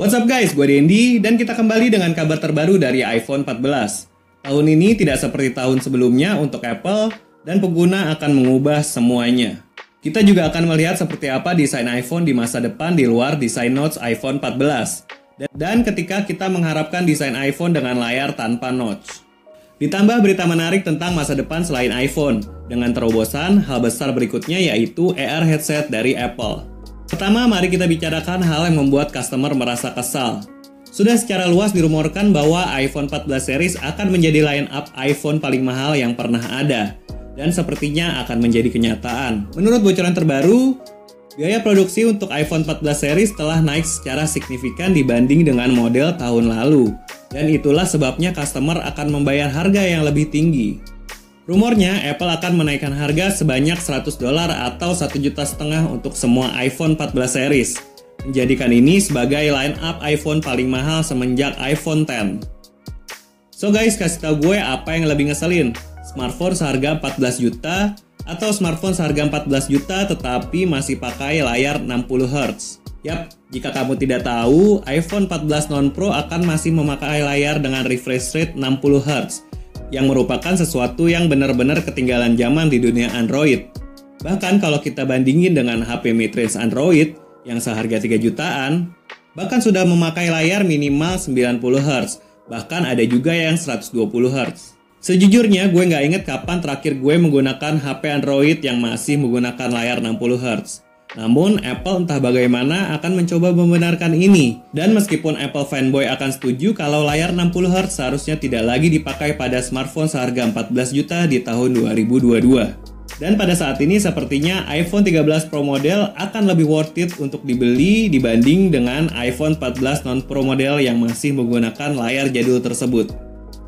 What's up guys, gue Dendi dan kita kembali dengan kabar terbaru dari iPhone 14. Tahun ini tidak seperti tahun sebelumnya untuk Apple dan pengguna akan mengubah semuanya. Kita juga akan melihat seperti apa desain iPhone di masa depan di luar desain notch iPhone 14. Dan ketika kita mengharapkan desain iPhone dengan layar tanpa notch. Ditambah berita menarik tentang masa depan selain iPhone, dengan terobosan hal besar berikutnya yaitu AR headset dari Apple. Pertama, mari kita bicarakan hal yang membuat customer merasa kesal. Sudah secara luas dirumorkan bahwa iPhone 14 series akan menjadi line-up iPhone paling mahal yang pernah ada. Dan sepertinya akan menjadi kenyataan. Menurut bocoran terbaru, biaya produksi untuk iPhone 14 series telah naik secara signifikan dibanding dengan model tahun lalu. Dan itulah sebabnya customer akan membayar harga yang lebih tinggi. Rumornya, Apple akan menaikkan harga sebanyak $100 atau 1,5 juta untuk semua iPhone 14 series, menjadikan ini sebagai line-up iPhone paling mahal semenjak iPhone X. So guys, kasih tau gue apa yang lebih ngeselin, smartphone seharga 14 juta atau smartphone seharga 14 juta tetapi masih pakai layar 60Hz. Yap, jika kamu tidak tahu, iPhone 14 non-Pro akan masih memakai layar dengan refresh rate 60Hz. Yang merupakan sesuatu yang benar-benar ketinggalan zaman di dunia Android. Bahkan kalau kita bandingin dengan HP mid-range Android yang seharga 3 jutaan, bahkan sudah memakai layar minimal 90Hz, bahkan ada juga yang 120Hz. Sejujurnya gue nggak inget kapan terakhir gue menggunakan HP Android yang masih menggunakan layar 60Hz. Namun, Apple entah bagaimana akan mencoba membenarkan ini. Dan meskipun Apple fanboy akan setuju kalau layar 60Hz seharusnya tidak lagi dipakai pada smartphone seharga 14 juta di tahun 2022. Dan pada saat ini sepertinya iPhone 13 Pro model akan lebih worth it untuk dibeli dibanding dengan iPhone 14 non-Pro model yang masih menggunakan layar jadul tersebut.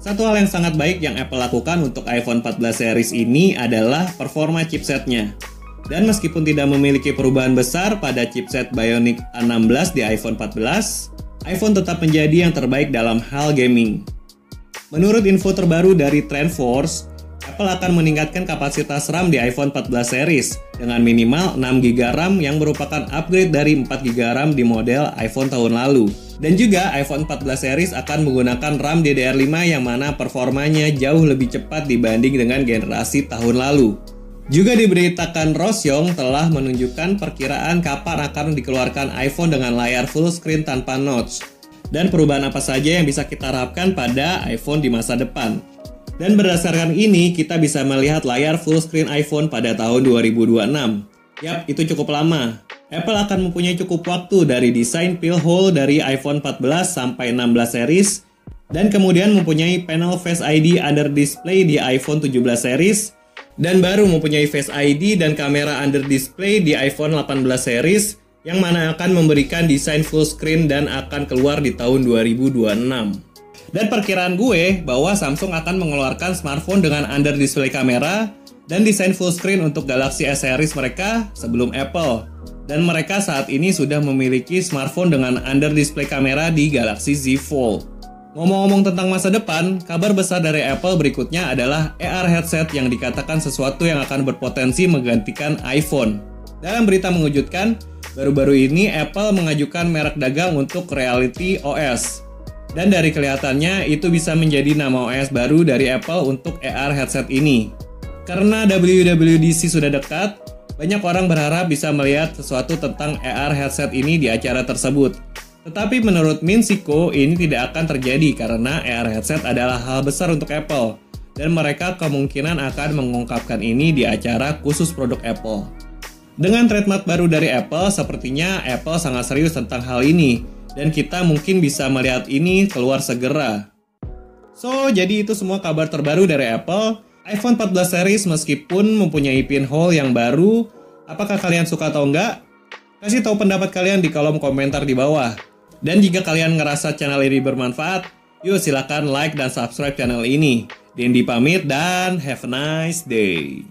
Satu hal yang sangat baik yang Apple lakukan untuk iPhone 14 series ini adalah performa chipsetnya. Dan meskipun tidak memiliki perubahan besar pada chipset Bionic A16 di iPhone 14, iPhone tetap menjadi yang terbaik dalam hal gaming. Menurut info terbaru dari TrendForce, Apple akan meningkatkan kapasitas RAM di iPhone 14 series dengan minimal 6GB RAM yang merupakan upgrade dari 4GB RAM di model iPhone tahun lalu. Dan juga iPhone 14 series akan menggunakan RAM DDR5 yang mana performanya jauh lebih cepat dibanding dengan generasi tahun lalu. Juga diberitakan Rosyong telah menunjukkan perkiraan kapan akan dikeluarkan iPhone dengan layar full screen tanpa notch. Dan perubahan apa saja yang bisa kita harapkan pada iPhone di masa depan. Dan berdasarkan ini, kita bisa melihat layar full screen iPhone pada tahun 2026. Yap, itu cukup lama. Apple akan mempunyai cukup waktu dari desain pill hole dari iPhone 14 sampai 16 series. Dan kemudian mempunyai panel Face ID under display di iPhone 17 series. Dan baru mempunyai Face ID dan kamera under display di iPhone 18 series yang mana akan memberikan desain full screen dan akan keluar di tahun 2026. Dan perkiraan gue bahwa Samsung akan mengeluarkan smartphone dengan under display kamera dan desain full screen untuk Galaxy S series mereka sebelum Apple. Dan mereka saat ini sudah memiliki smartphone dengan under display kamera di Galaxy Z Fold. Ngomong-ngomong tentang masa depan, kabar besar dari Apple berikutnya adalah AR headset yang dikatakan sesuatu yang akan berpotensi menggantikan iPhone. Dalam berita mengejutkan, baru-baru ini Apple mengajukan merek dagang untuk Reality OS. Dan dari kelihatannya itu bisa menjadi nama OS baru dari Apple untuk AR headset ini. Karena WWDC sudah dekat, banyak orang berharap bisa melihat sesuatu tentang AR headset ini di acara tersebut. Tetapi menurut Minsico, ini tidak akan terjadi karena AR headset adalah hal besar untuk Apple. Dan mereka kemungkinan akan mengungkapkan ini di acara khusus produk Apple. Dengan trademark baru dari Apple, sepertinya Apple sangat serius tentang hal ini. Dan kita mungkin bisa melihat ini keluar segera. So, jadi itu semua kabar terbaru dari Apple. iPhone 14 series meskipun mempunyai pinhole yang baru, apakah kalian suka atau enggak? Kasih tahu pendapat kalian di kolom komentar di bawah. Dan jika kalian ngerasa channel ini bermanfaat, yuk silakan like dan subscribe channel ini. Dendi pamit dan have a nice day.